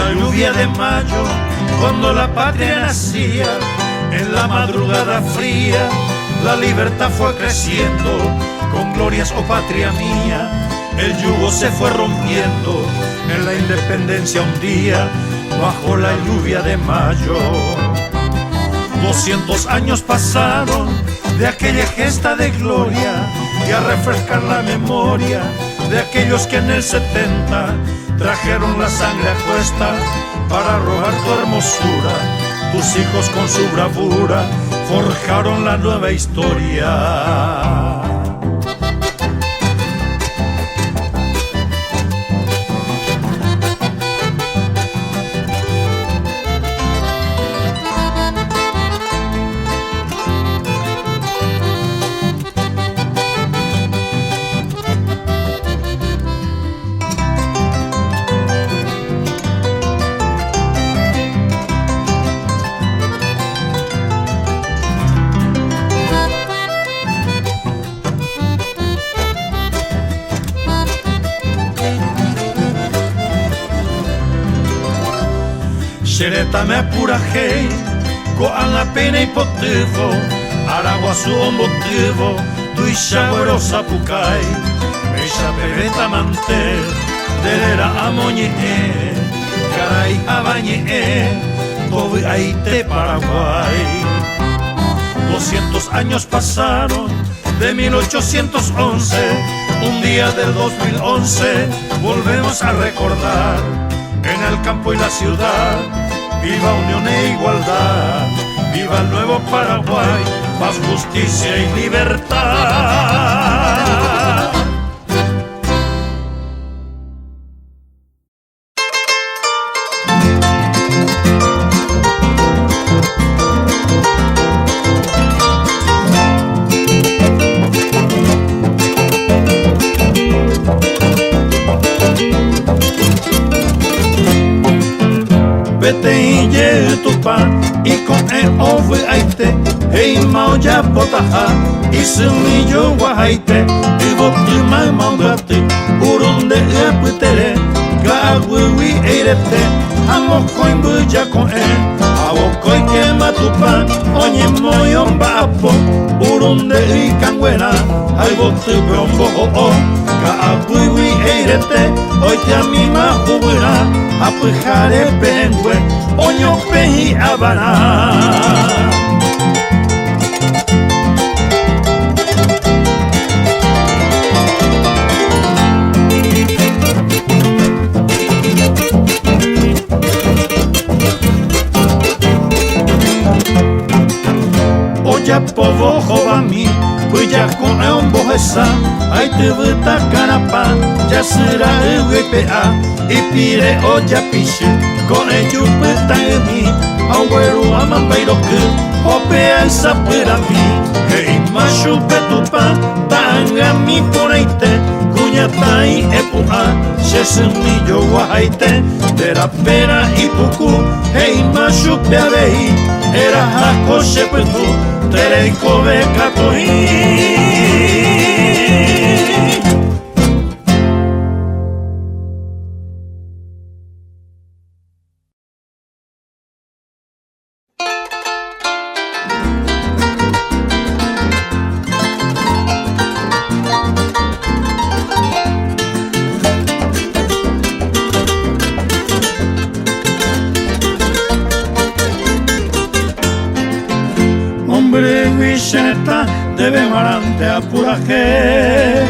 la lluvia de mayo, cuando la patria nacía, en la madrugada fría, la libertad fue creciendo, con glorias, oh patria mía, el yugo se fue rompiendo, en la independencia un día, bajo la lluvia de mayo. 200 años pasaron de aquella gesta de gloria, y a refrescar la memoria de aquellos que en el 70 trajeron la sangre a cuesta para robar tu hermosura. Tus hijos con su bravura forjaron la nueva historia. Xereta me apurajei, coan la pena hipotivo, Araguazu motivo, tu isagüero sapucay, Mexa pebeta manter, derera amoñe, caray abañe, tobi aite Paraguay. 200 años pasaron de 1811, un día del 2011, volvemos a recordar, en el campo y la ciudad, viva unión e igualdad, viva el nuevo Paraguay, paz, justicia y libertad. Vete y ye tu pan y con el ovo aite, hey mao ya potaja y semillo guajaite, y botu mai maungate, urunde e putere, gawi eirete, amo coimbu ya con él, abo coi que matupan, oñe moyon bapo, urunde y canguera, ay botu brombo o, gawi eirete, hoy te amima jubira, apujare pengue, oño peji abana. Oya povo jovami, cuya con un bojesa, ay te vuelta canapa, ya será el WPA, y pire oya piche, con el yupe en mí, abuelo amambeiro que, opea esa pera mi, hey macho petupa, tanga mi poneite, cuya tai epua, se semillo guajaite, de la pera y pucu, hey macho peabei, era jaco shepetu, tereiko bekatoi. Xereta debe marante apuraje,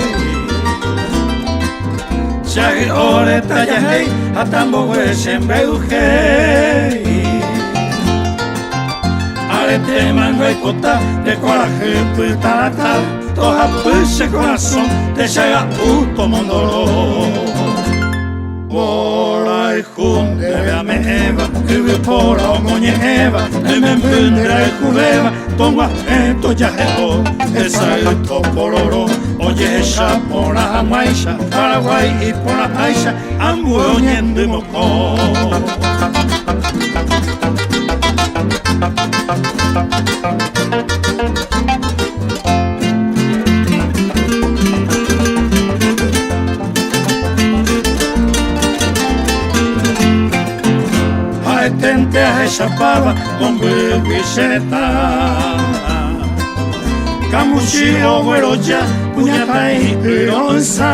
Shagi oreta yahei atambo weshen beuje, arete mango y cota de coraje pitaratal, toja puse corazón te llega puto mondoro. Bola y jun debe a me eva, vive por la moñe eva, me vendrá el jubeva, toma esto ya esto, esa es el topororo, oye esa por la maisha, Paraguay y por la aisha, ambu oyendo moco. chapava ombre guixeta Kamushi oweroja kunyatai onsa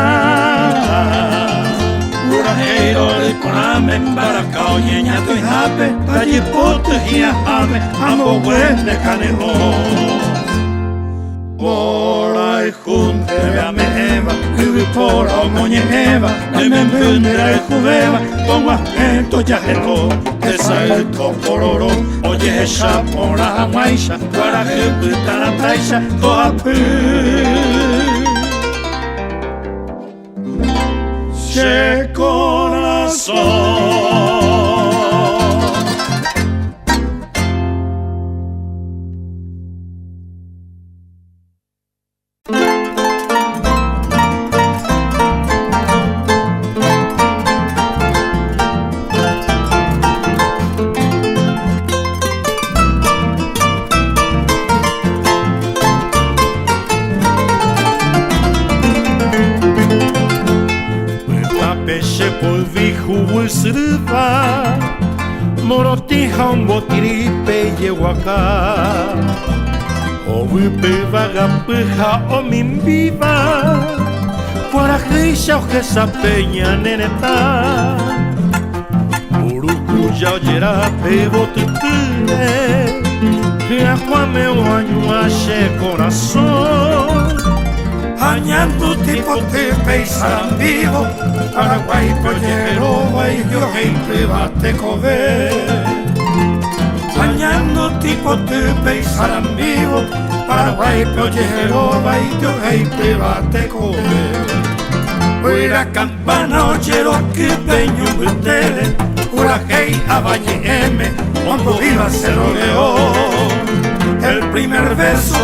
Uraheiro de koname barakao nyenya tu hape Taji putu hia ave amo wene kanelo Ora e junte a me eva Uvi por omoñe eva Neme mbundera e juveva Pongo agento ya eto Esa eto pororo Oye esha pora maisha Para jeputa la taisha Toa pu Che corazón Sruva Morotija mbotiripe yehuaca Ovipe vagapuja o mimbiva Cuarajeisha ojesa peña neneta Urucuya oyera pebo tutule Viajuame o añuache corazón Añando tipo te peisaran vivo Paraguay, Pollero, yo gente bate cove Añando tipo te peisaran vivo Paraguay, Pollero, yo gente bate cove Fuera campana, ochero, que peño tele Pura hey, a Valle M, cuando viva se rodeó El primer verso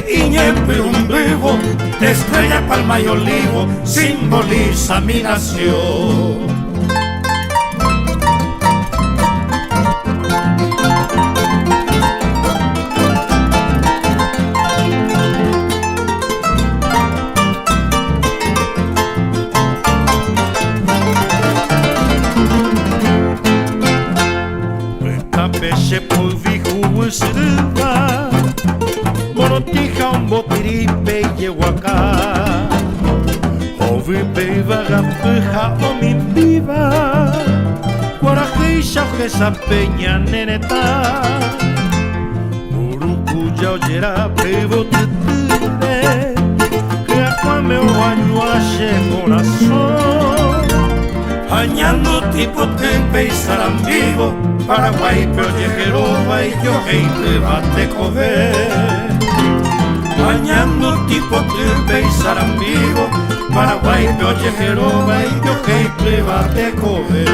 Iñepe un vivo, estrella, palma y olivo, simboliza mi nación. Esta peche por vijo es riva. Morotija un botiripe yehuaca Ovipe vagapuja o mimbiva Cuarajeisha ojesa peña neneta Urucuya oyera pebo tutule Creacuame o añuache corazón Añando tipo tempe y sarambivo Paraguay, Peollejeroba y yo gente bate cove Bañando tipo tripe y sarambivo Paraguay, Peollejeroba y yo gente bate cove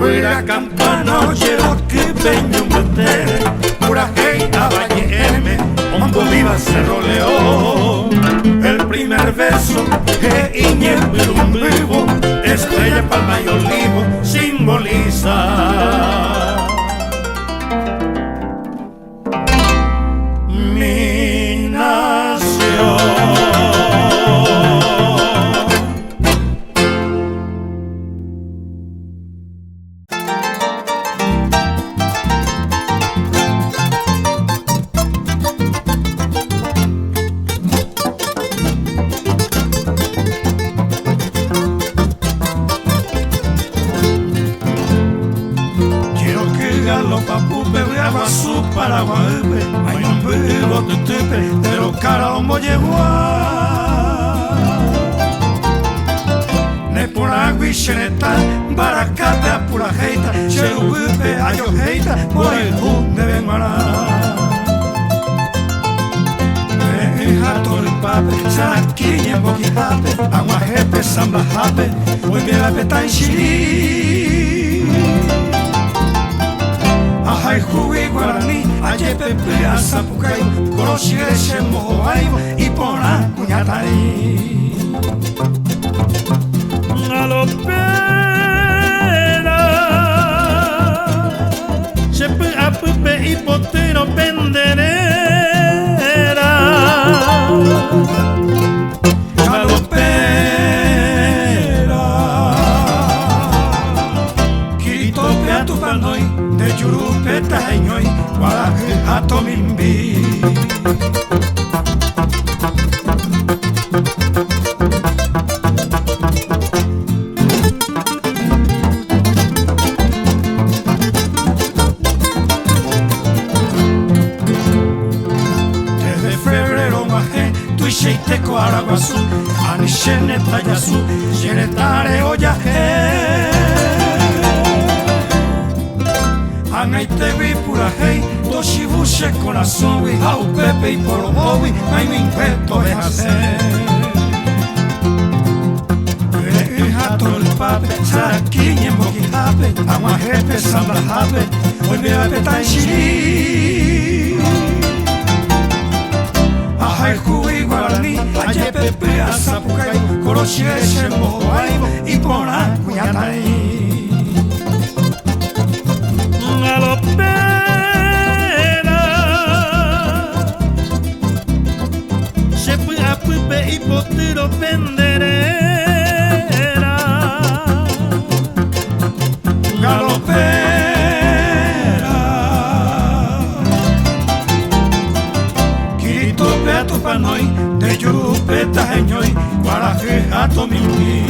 Fuera campana, ochero, que peño un betere Pura hey, a Valle M, hondo viva Cerro León El primer verso, Iñepe un vivo Estrella, palma y olivo, simboliza mi nación. Paraguay, hay un vivo de tepe, pero caramba llegó Ne pura guicheneta, baracate a pura jeita, cherubipe a yo jeita, por el junte de mara. Jato el pape, saraquiña en boquijape, aguajepe, sambajape, hoy me la petan chiri. Ajay jugué guaraní, ayer pepe a zapucay, coroshire shemo aibo y pona cuñatay. Galopera, chepe a pepe y potero penderera. Galopera, quito pe a tu panoy de churu. Sheneta yasu, shenetare oyaje. Angaite vi pura hei, toshibushe corazón wi, au pepe y porobowi, ai mi impeto de hacer. Tol pape, sarakinye moki hape, agua jepe, samba hape, hoy me hape tan shiri. Ajay kui guarani, aye pepe asapukai, koroshire mohoai, y pona kuyatai. Galopera, se fue a pupe y potero pendere. Galopera, Kirito beato panoi, de yupe tajeñoi, guaraje ato milui.